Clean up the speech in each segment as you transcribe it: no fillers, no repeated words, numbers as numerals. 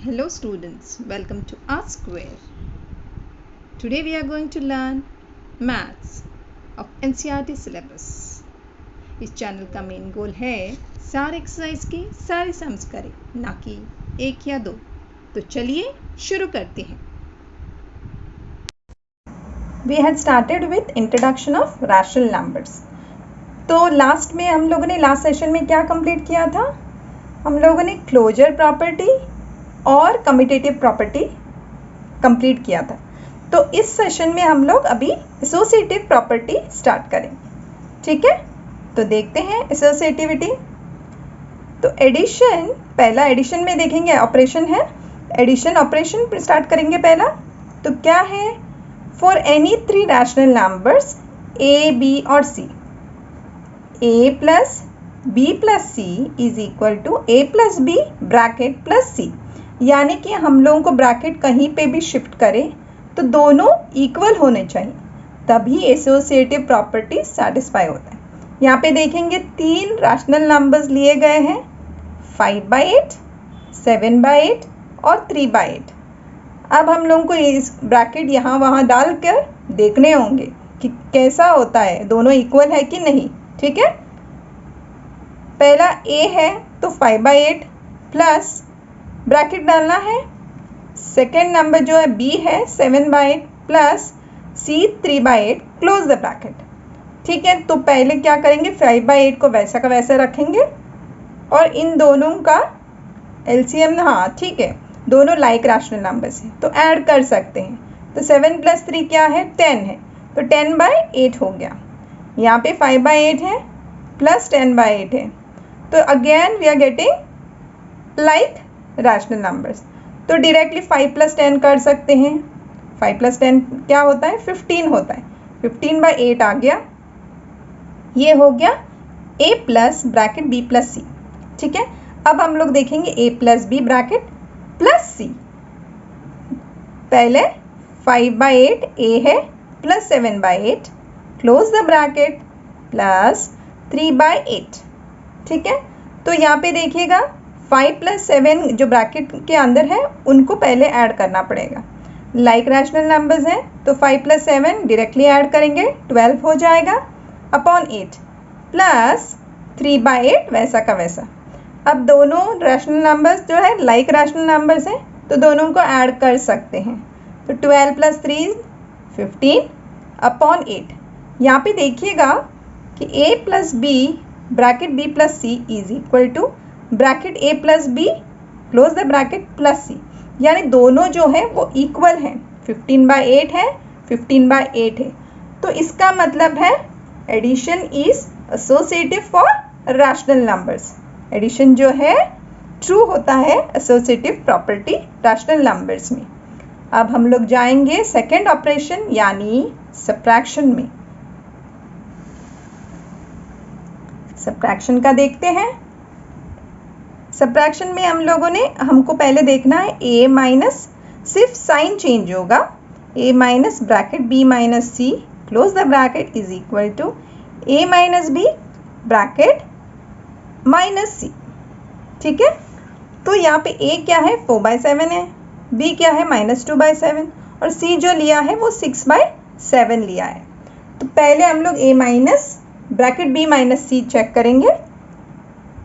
Hello students, welcome to R Square. Today we are going to learn Maths of NCERT syllabus. इस channel का main goal है सारे exercise के सारे sums करें, ना कि एक या दो। तो चलिए शुरू करते हैं। We had started with introduction of rational numbers. तो लास्ट में हम लोगों ने लास्ट सेशन में क्या कंप्लीट किया था? हम लोगों ने क्लोजर प्रॉपर्टी और कम्यूटेटिव प्रॉपर्टी कंप्लीट किया था। तो इस सेशन में हम लोग अभी एसोसिएटिव प्रॉपर्टी स्टार्ट करेंगे, ठीक है? तो देखते हैं एसोसिएटिविटी। तो एडिशन, पहला एडिशन में देखेंगे ऑपरेशन है, एडिशन ऑपरेशन स्टार्ट करेंगे पहला। तो क्या है? For any three rational numbers A B और C, A plus B plus C is equal to A plus B bracket plus C. यानी कि हम लोगों को ब्रैकेट कहीं पे भी शिफ्ट करें तो दोनों इक्वल होने चाहिए, तभी एसोसिएटिव प्रॉपर्टी सेटिस्फाई होता है। यहाँ पे देखेंगे तीन रैशनल नंबर्स लिए गए हैं, 5/8, 7/8 और 3/8। अब हम लोगों को इस ब्रैकेट यहाँ वहाँ डालकर देखने होंगे कि कैसा होता है, दोनों इक्वल है कि नहीं, ठीक है? पहला ए है तो 5/8 प्लस ब्रैकेट डालना है। सेकेंड नंबर जो है बी है 7/8 plus C 3/8, close the bracket, ठीक है? तो पहले क्या करेंगे, 5/8 को वैसा का वैसा रखेंगे और इन दोनों का एलसीएम, हाँ ठीक है, दोनों लाइक रैशनल नंबर्स हैं तो ऐड कर सकते हैं। तो 7 + 3 क्या है? 10 है, तो 10/8 हो गया। यहाँ पे 5/8 है प्लस 10/8 है, तो again we are getting like rational numbers. तो डायरेक्टली 5 + 10 कर सकते हैं। 5 + 10 क्या होता है? 15 होता है। 15/8 आ गया, ये हो गया a plus bracket b plus C, ठीक है? अब हम लोग देखेंगे a plus B bracket plus C. पहले 5/8 a है plus 7/8, close the bracket, plus 3/8, ठीक है? तो यहाँ पे देखिएगा 5 + 7 जो ब्रैकेट के अंदर है उनको पहले ऐड करना पड़ेगा। लाइक रैशनल नंबर्स हैं तो 5 + 7 डायरेक्टली ऐड करेंगे, 12 हो जाएगा अपॉन 8 प्लस 3/8 वैसा का वैसा। अब दोनों रैशनल नंबर्स जो है लाइक रैशनल नंबर्स हैं तो दोनों को ऐड कर सकते हैं। तो 12 + 3 15 अपॉन 8। यहाँ पे देखिएगा कि a plus B bracket b plus C is equal to bracket a plus B close the bracket plus C, यानी दोनों जो है वो इक्वल हैं। 15/8 है, 15/8 है, तो इसका मतलब है addition is associative for rational numbers. Addition जो है ट्रू होता है एसोसिएटिव प्रॉपर्टी रैशनल नंबर्स में। अब हम लोग जाएंगे सेकेंड ऑपरेशन यानी सब्ट्रैक्शन में। सब्ट्रैक्शन का देखते हैं। सब्ट्रैक्शन में हम लोगों ने, हमको पहले देखना है a माइनस, सिर्फ साइन चेंज होगा, a minus bracket b minus C close the bracket is equal to a minus b bracket minus C, ठीक है? तो यहाँ पे a क्या है? 4/7 है, b क्या है? -2/7 और c जो लिया है वो 6/7 लिया है। तो पहले हम लोग a minus bracket b minus C check करेंगे।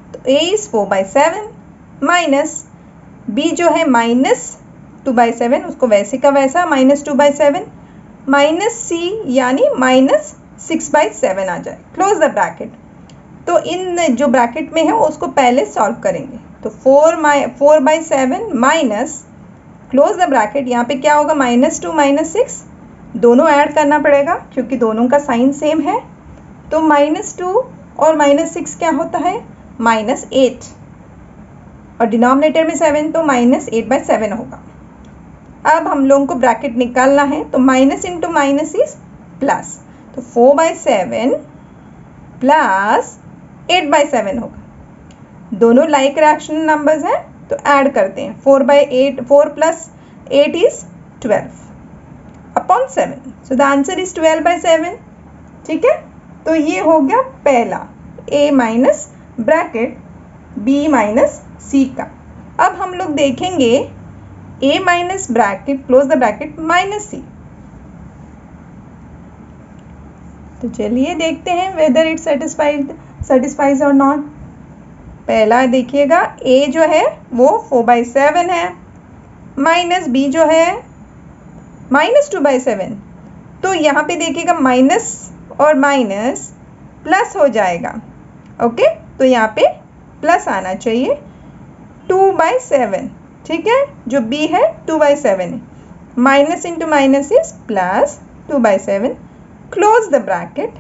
तो a इज 4/7 माइनस b जो है -2/7, उसको वैसे का वैसा -2/7 माइनस c यानी -6/7 आ जाए, क्लोज द ब्रैकेट। तो इन जो ब्रैकेट में है उसको पहले सॉल्व करेंगे। तो 4/7 माइनस क्लोज द ब्रैकेट, यहाँ पे क्या होगा? -2 -6, दोनों ऐड करना पड़ेगा क्योंकि दोनों का साइन सेम है। तो -2 और -6 क्या होता है? -8 और डिनोमिनेटर में 7 तो -8/7 होगा। अब हम लोगों को ब्रैकेट निकालना है तो minus into minus is plus, तो 4/7 प्लस 8/7 होगा। दोनों लाइक रैशनल नंबर्स हैं तो ऐड करते हैं। 4/8, 4 + 8 is 12 upon 7, so the answer is 12/7, ठीक है? तो ये हो गया पहला a minus bracket b minus C का। अब हम लोग देखेंगे a minus bracket close the bracket minus c। तो चलिए देखते हैं वेदर इट सेटिस्फाइज और नॉट। पहला देखिएगा a जो है वो 4/7 है, माइनस b जो है माइनस 2/7। तो यहाँ पे देखिएगा माइनस और माइनस प्लस हो जाएगा। ओके, तो यहाँ पे प्लस आना चाहिए 2/7। ठीक है, जो b है 2/7 है, minus into minus is plus 2/7, close the bracket,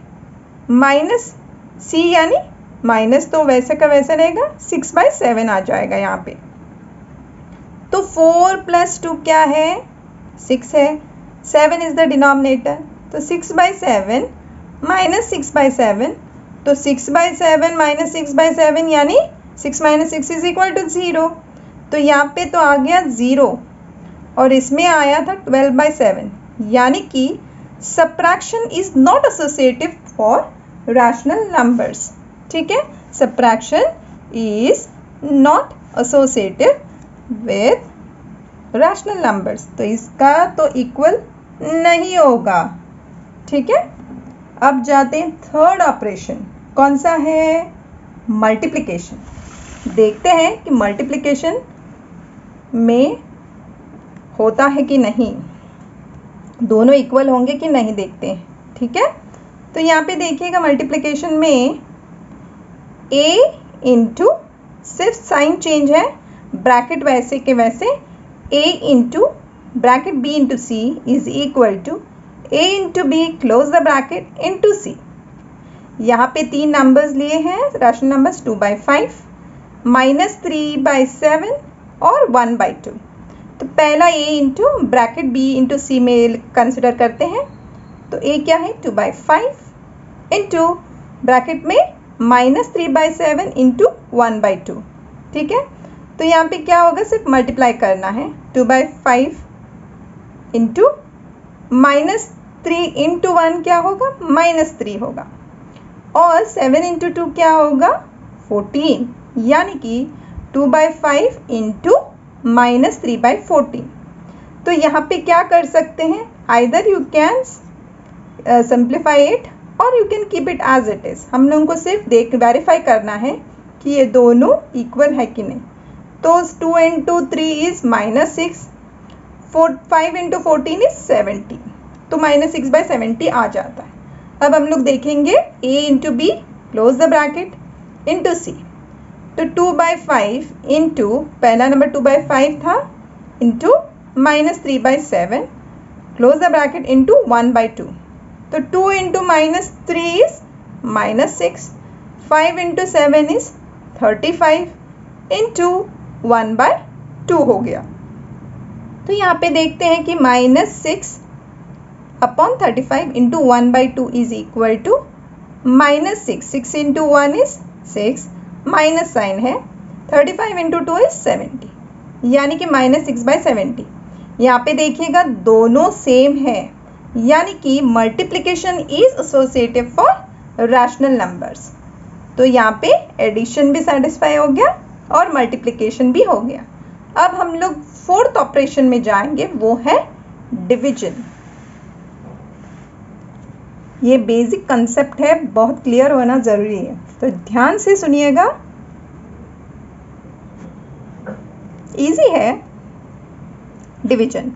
minus c यानी माइनस तो वैसे का वैसा रहेगा, 6/7 आ जाएगा यहाँ पे। तो 4 + 2 क्या है, 6 है, 7 इज द डिनोमिनेटर, तो 6/7 माइनस 6/7, तो 6/7 माइनस 6/7 यानी 6 - 6 इज इक्वल टू 0। तो यहाँ पे तो आ गया 0 और इसमें आया था 12/7, यानी कि subtraction is not associative for rational numbers। ठीक है, subtraction is not associative with rational numbers, तो इसका तो इक्वल नहीं होगा। ठीक है, अब जाते हैं थर्ड ऑपरेशन, कौन सा है, मल्टीप्लिकेशन। देखते हैं कि मल्टीप्लिकेशन में होता है कि नहीं, दोनों इक्वल होंगे कि नहीं देखते हैं। ठीक है, तो यहाँ पे देखिएगा मल्टीप्लिकेशन में a इंटू, सिर्फ साइन चेंज है, ब्रैकेट वैसे के वैसे, a into bracket b into c is equal to a into b close the bracket into c। यहाँ पे तीन नंबर्स लिए हैं, रैशनल नंबर्स, 2/5, -3/7 और 1/2। तो पहला a into bracket b into c में कंसिडर करते हैं, तो a क्या है 2/5 इंटू ब्रैकेट में -3/7 इंटू 1/2। ठीक है, तो यहाँ पे क्या होगा, सिर्फ मल्टीप्लाई करना है, 2/5 इंटू -3 इंटू 1 क्या होगा, -3 होगा, और 7 इंटू 2 क्या होगा, 14, यानी कि 2/5 इंटू -3/14। तो यहाँ पे क्या कर सकते हैं, either you can simplify it और you can keep it as it is. हम लोगों को सिर्फ वेरीफाई करना है कि ये दोनों इक्वल है कि नहीं। तो 2 इंटू 3 इज -6, 5 इंटू 14 इज 70, तो -6/70 आ जाता है। अब हम लोग देखेंगे a into B close the bracket into c, तो 2/5 इंटू पहला नंबर 2/5 था into -3/7 close the bracket into 1/2, तो 2 into -3 is -6, 5 into 7 is 35 into 1/2 हो गया। तो यहाँ पे देखते हैं कि -6/35 into 1/2 is equal to -6, 6 into 1 is 6, minus sign है, 35 इंटू 2 इज 70, यानी कि -6/70। यहाँ पे देखिएगा दोनों सेम है, यानी कि multiplication is associative for rational numbers. तो यहाँ पे एडिशन भी सेटिस्फाई हो गया और मल्टीप्लिकेशन भी हो गया। अब हम लोग फोर्थ ऑपरेशन में जाएंगे, वो है डिवीजन। ये बेसिक कंसेप्ट है, बहुत क्लियर होना ज़रूरी है, तो ध्यान से सुनिएगा, इजी है। डिवीजन,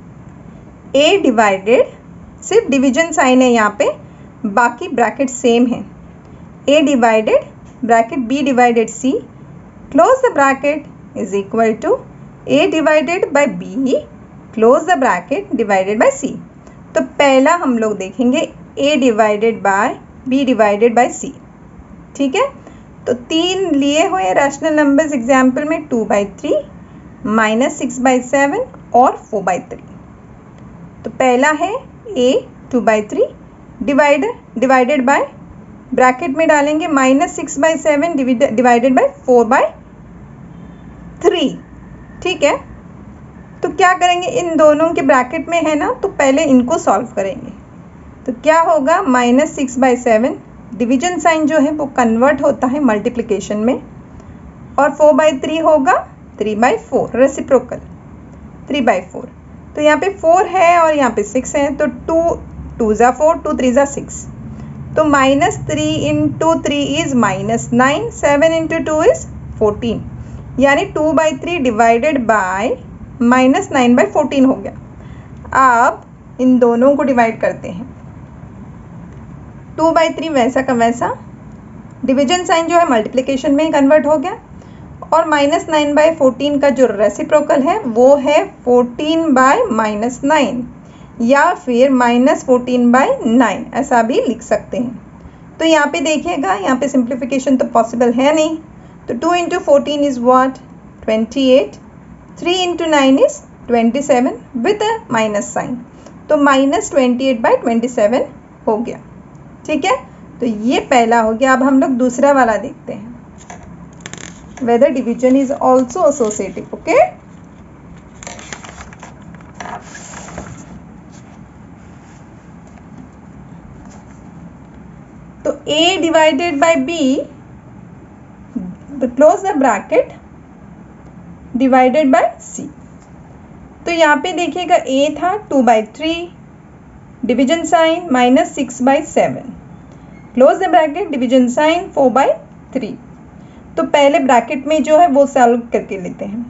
a डिवाइडेड, सिर्फ डिवीजन साइन है यहाँ पे, बाकी ब्रैकेट सेम है, a divided bracket b divided c close the bracket is equal to a divided by b close the bracket divided by c। तो पहला हम लोग देखेंगे a divided by b divided by c। ठीक है, तो तीन लिए हुए रैशनल नंबर्स एग्जाम्पल में 2/3, -6/7 और 4/3। तो पहला है a 2/3 डिवाइडेड बाय, ब्रैकेट में डालेंगे -6/7 डिवाइडेड बाय 4/3। ठीक है, तो क्या करेंगे, इन दोनों के ब्रैकेट में है ना, तो पहले इनको सॉल्व करेंगे। तो क्या होगा, -6/7, डिवीजन साइन जो है वो कन्वर्ट होता है मल्टीप्लिकेशन में, और 4/3 होगा 3/4, रेसिप्रोकल। 3/4। तो यहाँ पे 4 है और यहाँ पे 6 है, तो 2 2 ज़ा 4, 2 3 ज़ा 6। तो -3 इंटू 3 इज़ -9, 7 इंटू 2 इज़ 14, यानी 2/3 डिवाइडेड बाय -9/14 हो गया। अब इन दोनों को डिवाइड करते हैं। 2/3 वैसा का वैसा, डिवीजन साइन जो है मल्टीप्लिकेशन में ही कन्वर्ट हो गया, और -9/14 का जो रेसिप्रोकल है वो है 14/-9, या फिर -14/9, ऐसा भी लिख सकते हैं। तो यहाँ पे देखिएगा, यहाँ पे सिंप्लीफिकेशन तो पॉसिबल है नहीं, तो 2 into 14 is what, 28, 3 into 9 is 27 with a minus sign, तो -28/27 हो गया। ठीक है, तो ये पहला हो गया। अब हम लोग दूसरा वाला देखते हैं, whether division is also associative. Okay, तो A divided by B, close the bracket, divided by C। तो यहाँ पे देखिएगा A था 2/3, division sign -6/7, close the bracket, division sign 4/3। तो पहले ब्रैकेट में जो है वो सॉल्व करके लेते हैं।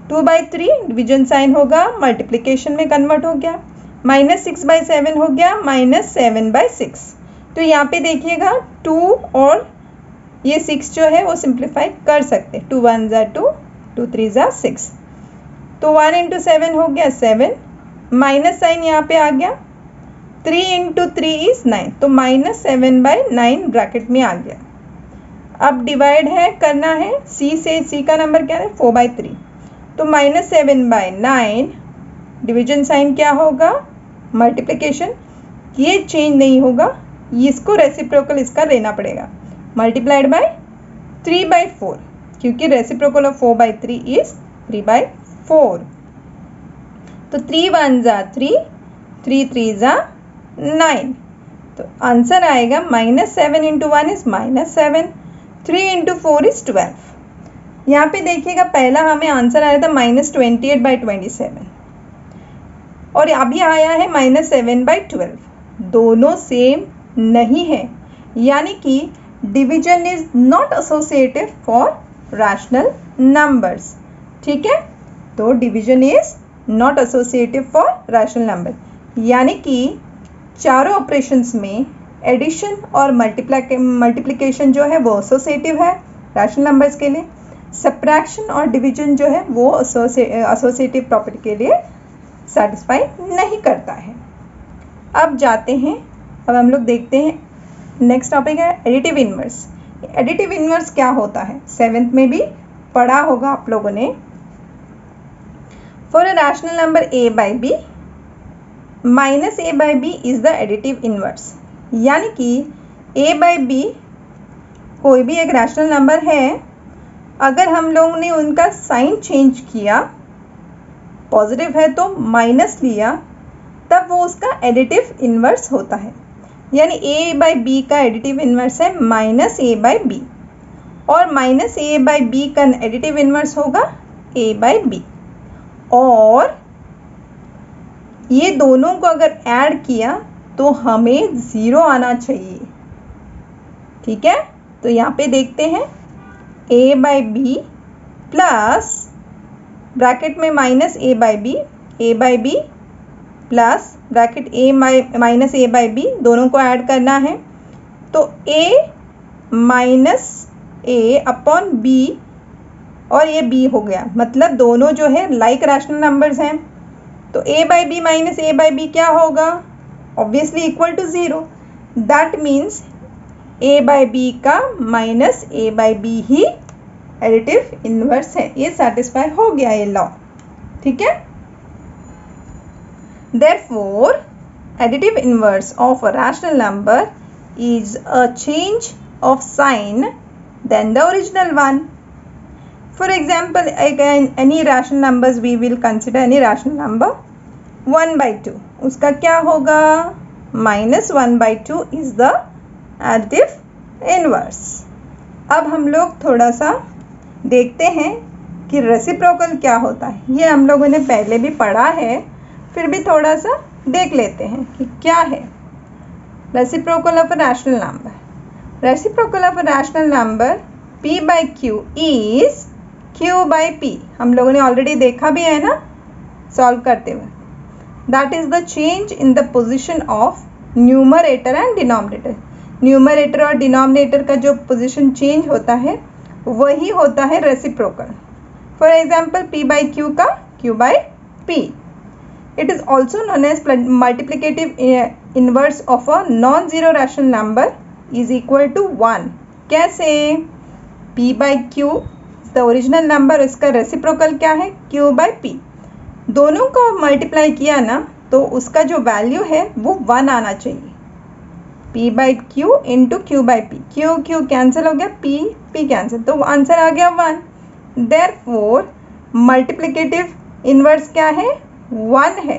2/3 डिवीजन साइन होगा, मल्टीप्लिकेशन में कन्वर्ट हो गया, -6/7 हो गया -7/6। तो यहाँ पे देखिएगा 2 और ये 6 जो है वो सिंप्लीफाई कर सकते हैं। 2 1 ज़ा 2, 2 3 ज़ा 6, तो 1 इंटू 7 हो गया 7, माइनस साइन यहाँ पे आ गया, 3 इंटू 3 इज़ 9, तो -7/9 ब्रैकेट में आ गया। अब डिवाइड है करना है C से, C का नंबर क्या है 4/3, तो -7/9, डिवीजन साइन क्या होगा मल्टीप्लिकेशन, ये चेंज नहीं होगा, इसको रेसिप्रोकल इसका लेना पड़ेगा, मल्टीप्लाइड बाय 3/4, क्योंकि रेसिप्रोकल ऑफ 4/3 इज 3/4। तो 3 1 ज़ा 3, 3 3 ज़ा 9, तो आंसर आएगा -7 इंटू 1 इज -7, 3 इंटू 4 इज 12। यहाँ पे देखिएगा पहला हमें आंसर आया था -28/27, और अभी आया है -7/12, दोनों सेम नहीं है, यानी कि division is not associative for rational numbers. ठीक है, तो division is not associative for rational number, यानी कि चारों ऑपरेशंस में एडिशन और मल्टीप्लिकेशन जो है वो एसोसिएटिव है रैशनल नंबर्स के लिए, सब्ट्रैक्शन और डिवीजन जो है वो एसोसिएटिव प्रॉपर्टी के लिए सेटिस्फाई नहीं करता है। अब जाते हैं, अब हम लोग देखते हैं नेक्स्ट टॉपिक है एडिटिव इनवर्स। एडिटिव इनवर्स क्या होता है, 7th में भी पढ़ा होगा आप लोगों ने। For a rational number a/b, -a/b is the additive inverse, यानी कि a/b कोई भी एक रैशनल नंबर है, अगर हम लोगों ने उनका साइन चेंज किया, पॉजिटिव है तो माइनस लिया, तब वो उसका एडिटिव इनवर्स होता है। यानी a/b का एडिटिव इनवर्स है -a/b, और -a/b का एडिटिव इनवर्स होगा a/b, और ये दोनों को अगर ऐड किया तो हमें 0 आना चाहिए। ठीक है, तो यहाँ पे देखते हैं a/b प्लस ब्रैकेट में -a/b, a/b plus bracket -a/b, दोनों को ऐड करना है, तो a minus a upon b, और ये b हो गया, मतलब दोनों जो है लाइक रैशनल नंबर्स हैं, तो a/b माइनस a/b क्या होगा, obviously equal to 0, that means a/b का माइनस a/b ही एडिटिव इनवर्स है। ये सेटिस्फाई हो गया ये लॉ। ठीक है, therefore additive inverse of a rational number is a change of sign than the original one. For example, again any rational numbers we will consider any rational number 1/2, उसका क्या होगा -1/2 is the additive inverse। अब हम लोग थोड़ा सा देखते हैं कि रेसिप्रोकल क्या होता है। ये हम लोगों ने पहले भी पढ़ा है, फिर भी थोड़ा सा देख लेते हैं कि क्या है reciprocal of a rational number. Reciprocal of a rational number p by q is q by p। हम लोगों ने ऑलरेडी देखा भी है ना सॉल्व करते हुए। That is the change in the position of numerator and denominator. Numerator और डिनोमिनेटर का जो पोजिशन चेंज होता है वही होता है reciprocal. For example p by q का q by p। It is also known as multiplicative inverse of a non-zero rational number is equal to 1। कैसे? p by q the original number, इसका reciprocal क्या है? q by p। दोनों को multiply किया ना तो उसका जो वैल्यू है वो 1 आना चाहिए। p by q into q by p। q cancel हो गया, p कैंसिल, तो आंसर आ गया 1। देयरफॉर मल्टीप्लिकेटिव इनवर्स क्या है? 1 है।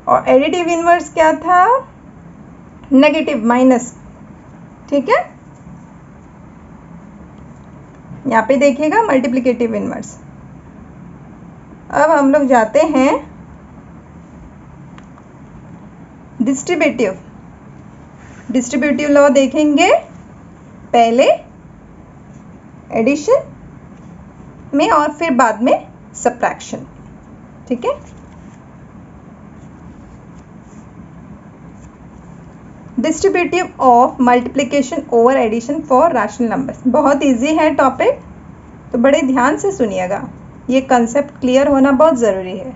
और एडिटिव इनवर्स क्या था? Negative, minus. ठीक है, यहाँ पे देखिएगा मल्टीप्लिकेटिव इनवर्स। अब हम लोग जाते हैं डिस्ट्रीब्यूटिव लॉ देखेंगे पहले एडिशन में और फिर बाद में सब्ट्रैक्शन। ठीक है, distributive of multiplication over addition for rational numbers. बहुत इजी है टॉपिक, तो बड़े ध्यान से सुनिएगा, ये कंसेप्ट क्लियर होना बहुत ज़रूरी है।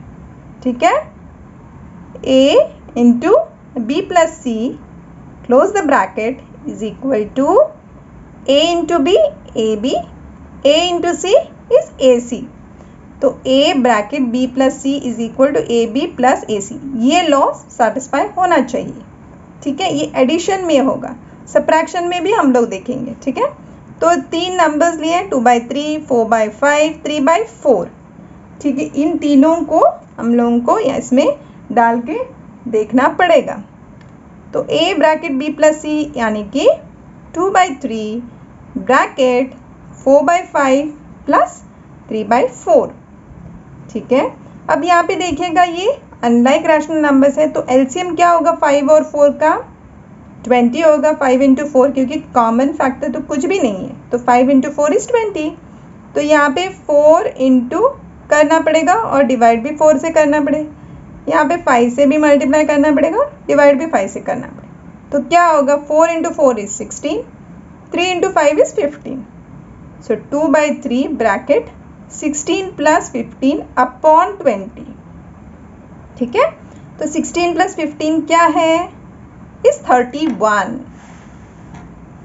ठीक है, a into B plus C close the bracket is equal to a into B A B, a into C is A C. तो a bracket b plus C is equal to A B plus A C. ये law satisfy होना चाहिए। ठीक है, ये addition में होगा, subtraction में भी हम लोग देखेंगे। ठीक है, तो 3 नंबर्स लिए, 2 by 3, 4 by 5, 3 by 4। ठीक है, इन तीनों को हम लोगों को इसमें डाल के देखना पड़ेगा। तो a bracket b plus C यानी कि 2 by 3 bracket 4 by 5 plus 3 by 4। ठीक है, अब यहाँ पे देखिएगा ये अनलाइक रैशनल नंबर्स है, तो एलसीएम क्या होगा 5 और 4 का? 20 होगा, 5 इंटू 4, क्योंकि कॉमन फैक्टर तो कुछ भी नहीं है, तो 5 इंटू 4 इज 20। तो यहाँ पे 4 इंटू करना पड़ेगा और डिवाइड भी 4 से करना पड़ेगा। यहाँ पे 5 से भी मल्टीप्लाई करना पड़ेगा, डिवाइड भी 5 से करना पड़ेगा। तो क्या होगा? 4 into 4 is 16, 3 into 5 is 15। So 2 by 3 bracket 16 plus 15 upon 20। ठीक है, तो 16 प्लस 15 क्या है? इज 31।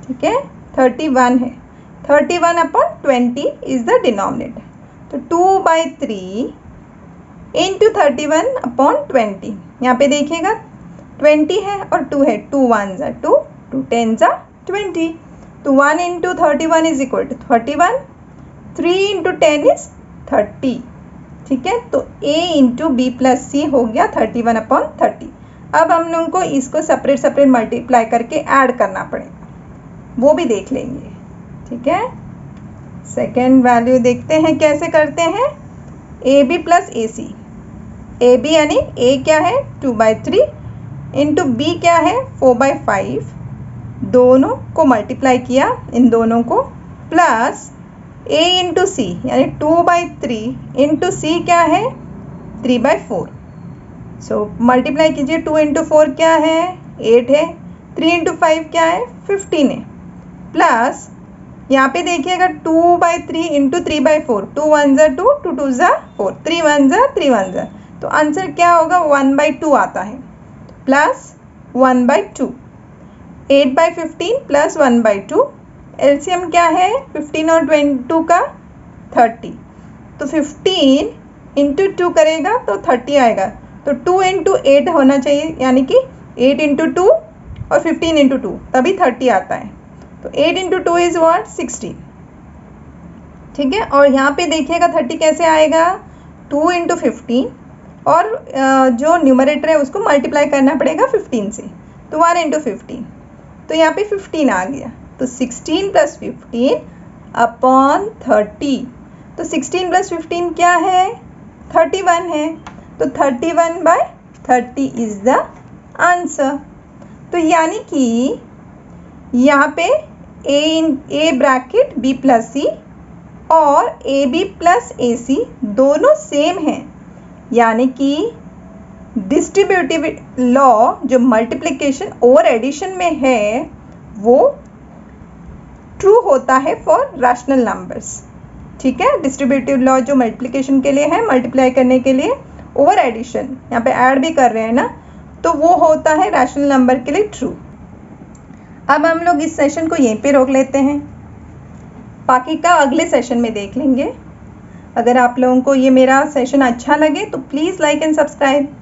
ठीक है, 31 है। 31 अपॉन 20 इज द डिनोमिनेटर। तो 2 by 3 इंटू 31 अपॉन 20। यहाँ पे देखिएगा 20 है और 2 है, 2 1s are 2, 2 10s are 20। तो 1 into 31 is equal to 31, 3 into 10 is 30। ठीक है, तो a into B plus C हो गया 31 अपॉन 30। अब हम लोगों को इसको सेपरेट मल्टीप्लाई करके ऐड करना पड़ेगा, वो भी देख लेंगे। ठीक है, सेकेंड वैल्यू देखते हैं कैसे करते हैं। A B plus A C, A B यानी ए क्या है 2 by 3 इंटू बी क्या है 4 by 5, दोनों को मल्टीप्लाई किया इन दोनों को, प्लस a इंटू सी यानी 2 by 3 इंटू सी क्या है 3 by 4। सो मल्टीप्लाई कीजिए, 2 इंटू 4 क्या है 8 है, 3 इंटू 5 क्या है 15 है, प्लस यहाँ पे देखिएगा 2 by 3 into 3 by 4, 2 1s are 2, 2 2s are 4, 3 1s are 3 1s are, तो आंसर क्या होगा 1 by 2 आता है, plus 1 by 2। 8 by 15 plus 1 by 2, LCM क्या है 15 और 22 का 30। तो 15 इंटू 2 करेगा तो 30 आएगा, तो 2 इंटू 8 होना चाहिए, यानी कि 8 इंटू 2 और 15 इंटू 2 तभी 30 आता है। तो 8 इंटू 2 इज व्हाट 60। ठीक है, और यहाँ पे देखिएगा 30 कैसे आएगा 2 इंटू 15 और जो न्यूमरेटर है उसको मल्टीप्लाई करना पड़ेगा 15 से, तो 1 इंटू 15, तो यहाँ पे 15 आ गया। तो 16 प्लस 15 अपॉन 30, तो 16 प्लस 15 क्या है? 31 है। तो 31/30 इज द आंसर। तो यानी कि यहाँ पे ए ब्रैकेट बी प्लस सी और ए बी प्लस ए सी दोनों सेम हैं, यानी कि डिस्ट्रीब्यूटिव लॉ जो मल्टीप्लिकेशन और एडिशन में है वो ट्रू होता है फॉर रैशनल नंबर्स। ठीक है, डिस्ट्रीब्यूटिव लॉ जो मल्टीप्लिकेशन के लिए है, मल्टीप्लाई करने के लिए, और एडिशन यहाँ पे ऐड भी कर रहे हैं ना, तो वो होता है रैशनल नंबर के लिए ट्रू। अब हम लोग इस सेशन को यहीं पे रोक लेते हैं, बाकी का अगले सेशन में देख लेंगे। अगर आप लोगों को ये मेरा सेशन अच्छा लगे तो please like and subscribe.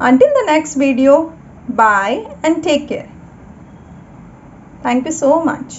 Until the next video, bye and take care. Thank you so much.